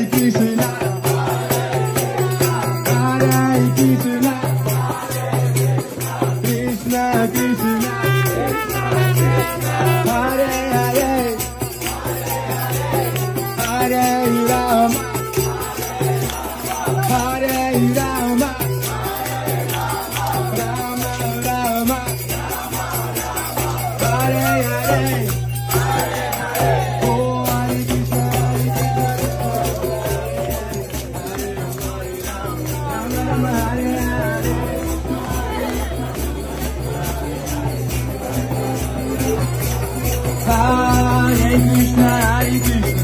Krishna, Hare Krishna, Krishna Krishna, Hare Hare, Hare Rama, Hare Rama, Rama Rama, Hare Hare. Hare Krishna, Hare Krishna.